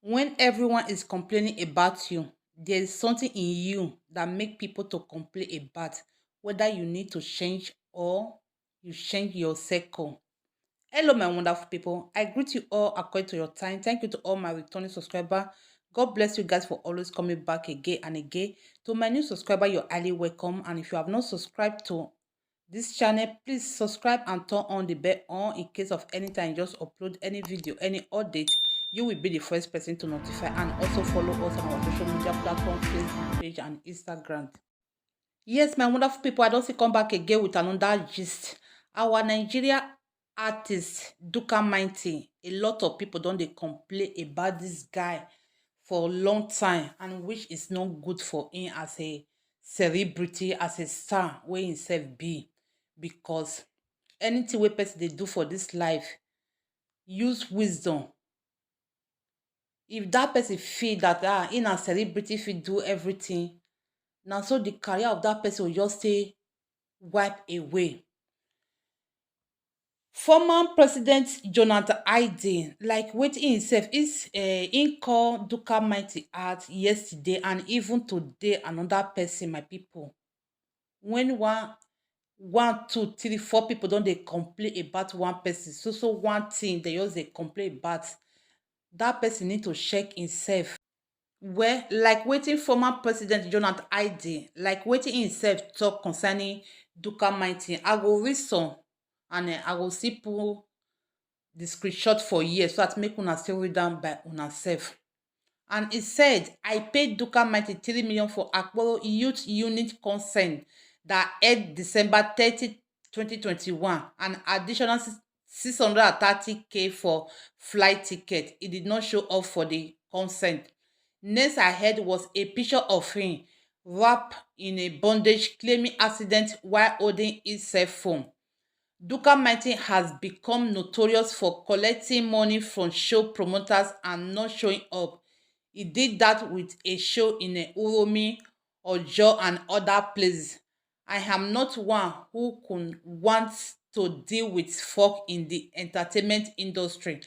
When everyone is complaining about you, there is something in you that make people to complain about whether you need to change or you change your circle. Hello, my wonderful people. I greet you all according to your time. Thank you to all my returning subscriber. God bless you guys for always coming back again and again. To my new subscriber, you're highly welcome. And if you have not subscribed to this channel, please subscribe and turn on the bell on in case of any time you just upload any video, any update, you will be the first person to notify. And also follow us on our social media platform, Facebook page and Instagram. Yes, my wonderful people, I don't see come back again with another gist. Our Nigeria artist Duka Mighty, a lot of people don't they complain about this guy for a long time, and which is not good for him as a celebrity, as a star wey himself be, because anything wey person dey do for this life, use wisdom. If that person feel that in a celebrity fit do everything, now so the career of that person will just stay wipe away. Former President Jonathan Ide, like wetin himself is him call Duka Mighty out yesterday, and even today another person, my people. When one, two, three, four people don dey complain about one person, so one thing they just dey complain about, that person need to check himself. Well, like wetin former President Jonathan Ide, like wetin himself talk concerning Duka Mighty, I go read some, and I go see put the screenshot for here so that make una still read am by una self. And he said, I paid Duka Mighty 3 million for Akporo Youth Unit Consent that aired December 30, 2021, and additional 630K for flight ticket. He did not show up for the consent. Next I heard was a picture of him wrapped in a bondage claiming accident while holding his cell phone. Duka Mighty has become notorious for collecting money from show promoters and not showing up. He did that with a show in Uromi, Ojo, and other places. I am not one who could want to deal with folk in the entertainment industry.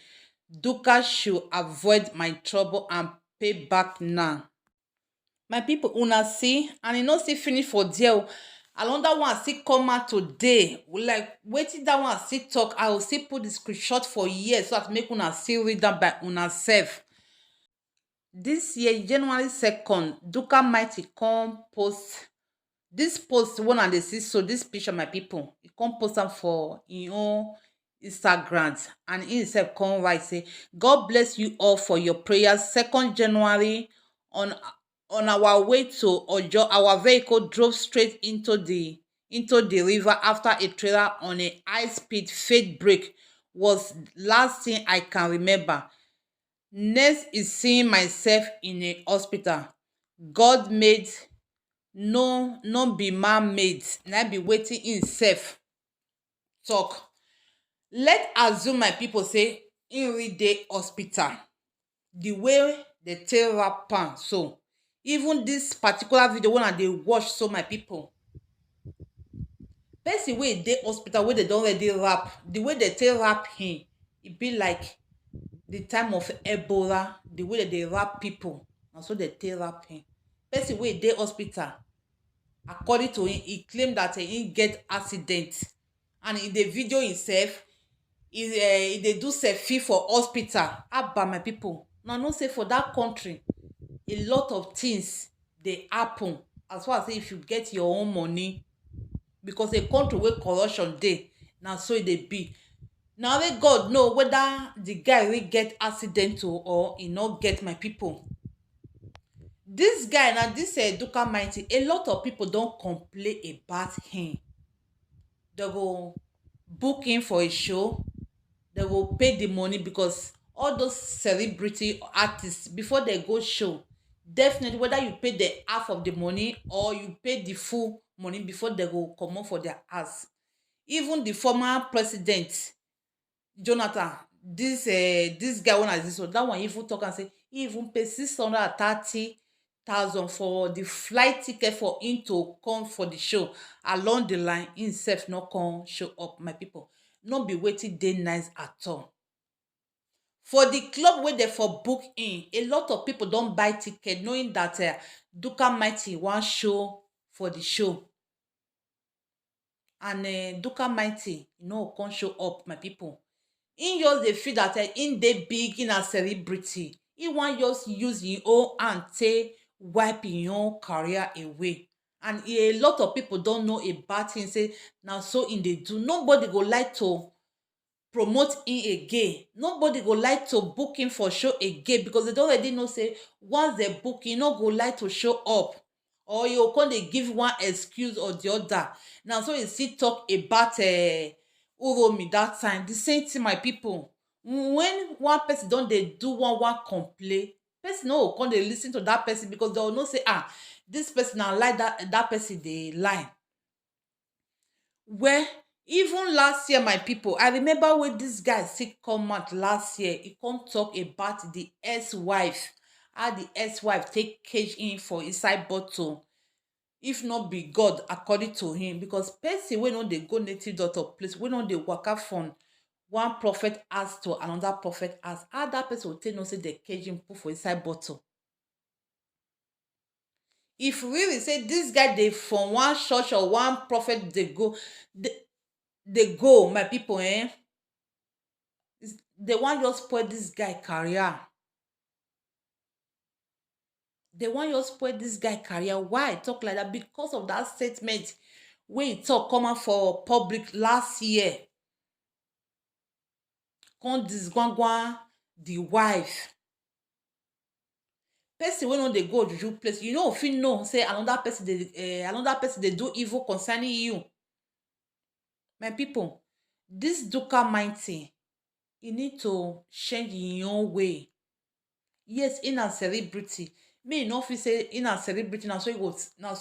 Duka should avoid my trouble and pay back now. My people, una see, and e no still finish for there o. Another one still come out today, like wetin that one still talk. I will still put the screenshot for here so that make una still read am by una self. This year January 2nd, Duka Mighty come post this post wey una dey see, so this picture, my people, e come post am for im own Instagram, and he himself come write say, God bless you all for your prayers. 2nd January, on our way to Ojo, our vehicle drove straight into the river after a trailer on a high speed failed brake. Was last thing I can remember. Next is seeing myself in a hospital. God made, no be man made. Na be wetin himself talk. Let assume, my people, say him really dey hospital. The way they take wrap am, so even this particular video wey una dey watch, so my people, person wey dey hospital wey they don already wrap, the way they take wrap him, e be like the time of Ebola. The way they wrap people, and so they take wrap him. Person wey dey hospital, according to him, he claim that he get accident, and in the video himself, he dey do selfie for hospital. Abba, my people, una know say for that country, a lot of things dey happen as far as say if you get your own money, because a country wey corruption dey, na so e dey be. Na only God know whether the guy wey get accident or e no get, my people. This guy, na this Duka Mighty, a lot of people don complain about him. They go book him for a show, they go pay the money, because all those celebrity artists, before they go show, definitely whether you pay the half of the money or you pay the full money before they go comot for their house. Even the former president Jonathan, this guy, one as this one, that one even talk and say he even pay 630,000 for the flight ticket for him to come for the show. Along the line, himself no come show up, my people. No be wetin dey nice at all. For the club wey dem for book in, a lot of people don buy ticket knowing that Duka Mighty wan show for the show. And Duka Mighty no come show up, my people. He just dey feel that him dey big, him na celebrity. He wan just use him own hand take wipe him own career away. And a lot of people don know about him, say na so him dey do. Nobody go like to promote him again. Nobody go like to book him for show again, because they don already know say once they book him, no go like to show up, or you go come dey give one excuse or the other. Na so you still talk about Uromi that time. The same thing, my people. When one person don dey do one complain, person no go come dey lis ten to that person, because they go know say this person na lie, that person dey lie. Well, even last year, my people, I remember when this guy still come out last year. He come talk about the ex-wife, how the ex-wife take cage him for inside bottle, if not be God, according to him. Because person wey no dey go native doctor place, wey no dey waka from one prophet house to another prophet house, how that person go take know say they cage him put for inside bottle? If really say this guy dey from one church or one prophet dey go, my people, they wan just spoil this guy career. They wan just spoil this guy career. Why I talk like that? Because of that statement wey he talk come out for public last year, come disgwangwan the wife. Person wey no dey go juju place, you no fit know say another person dey do evil concerning you. My people, this Duka Mighty, he need to change him own way. Yes, he na celebrity. Me no fit say he na celebrity, na so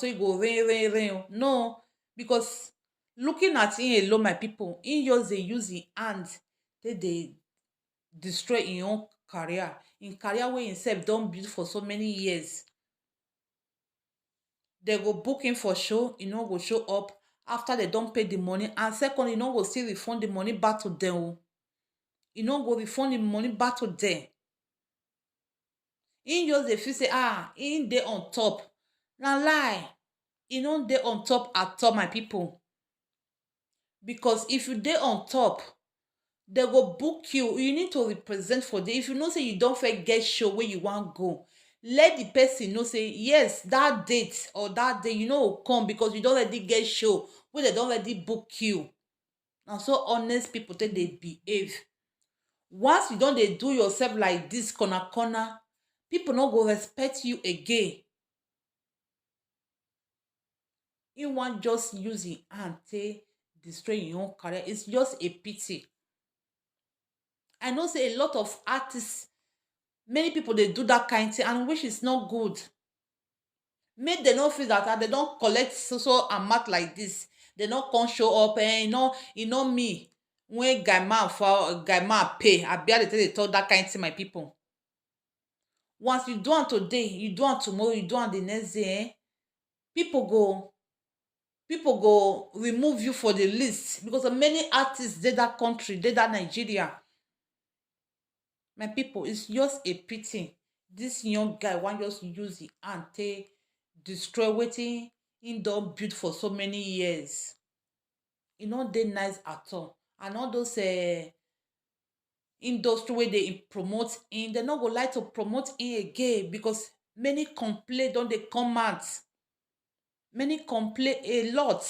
he go reign. No, because looking at him alone, my people, he just dey use him hand take dey destroy him own career. Him career wey himself don build for so many years. They go book him for show, he no go show up after they don pay the money. And second, he no go still refund the money back to them. He no go refund the money back to them. He just dey feel say he dey on top. Na lie. He no dey on top at all, my people. Because if you dey on top, they go book you. You need to represent for them. If you know say you don fit get show where you wan go, let the person know say yes, that date or that day you no go come, because you don already get show wey they don already book you. Na so honest people take dey behave. Once you don dey do yourself like this corner, people no go respect you again. He wan just use him hand take destroy him own career. It's just a pity. I know say a lot of artists, many people dey do that kind thing, and which is not good. Make dem no feel that they don collect so amount like this, they no come show up. E no me when guy man pay. Abi how they take dey talk that kind thing, my people. Once you do am today, you do am tomorrow, you do am the next day, people go remove you for the list, because of many artists dey that country, dey that Nigeria. My people, it's just a pity. This young guy wan just use him hand take destroy wetin him don build for so many years. E no dey nice at all. And all those industry wey dey promote him, they no go like to promote him again, because many complaint don dey come out. Many complain a lot.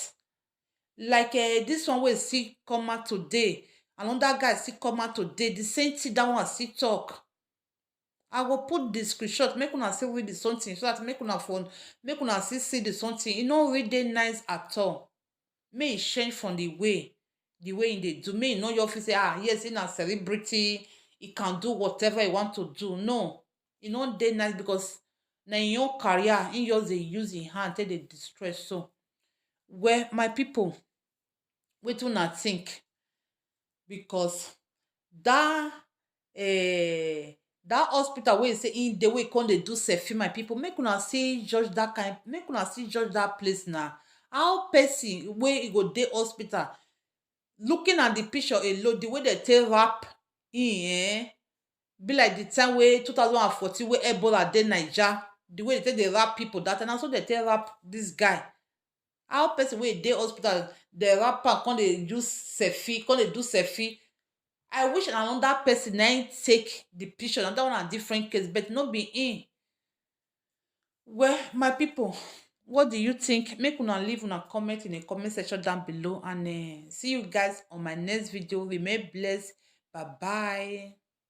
Like this one wey still come out today, another guy still come out today, the same thing that one still talk. I go put the screenshot make una still read the something, so that make una still see the something. E no really dey nice at all. May e change from the way e dey do. May e no just feel say yes, he na celebrity, he can do whatever he want to do. No, e no dey nice, because na him own career he just dey use him hand take dey destroy. So, well, my people, wetin una think? Because that hospital wey say in dey wey come dey do selfie, my people, make una still judge that place. Na how person wey e go dey hospital, looking at the picture alone, the way they take wrap him be like the time wey 2014 wey Ebola dey Naija, the way they take dey wrap people that time na so they take wrap this guy. How person wey dey hospital dey wrap am come dey use selfie, come dey do selfie. I wish na another person na im take the picture, na that one na different case, but no be him. Well, my people, what do you think? Make una leave una comment in the comment section down below, and see you guys on my next video. Remain blessed. Bye bye.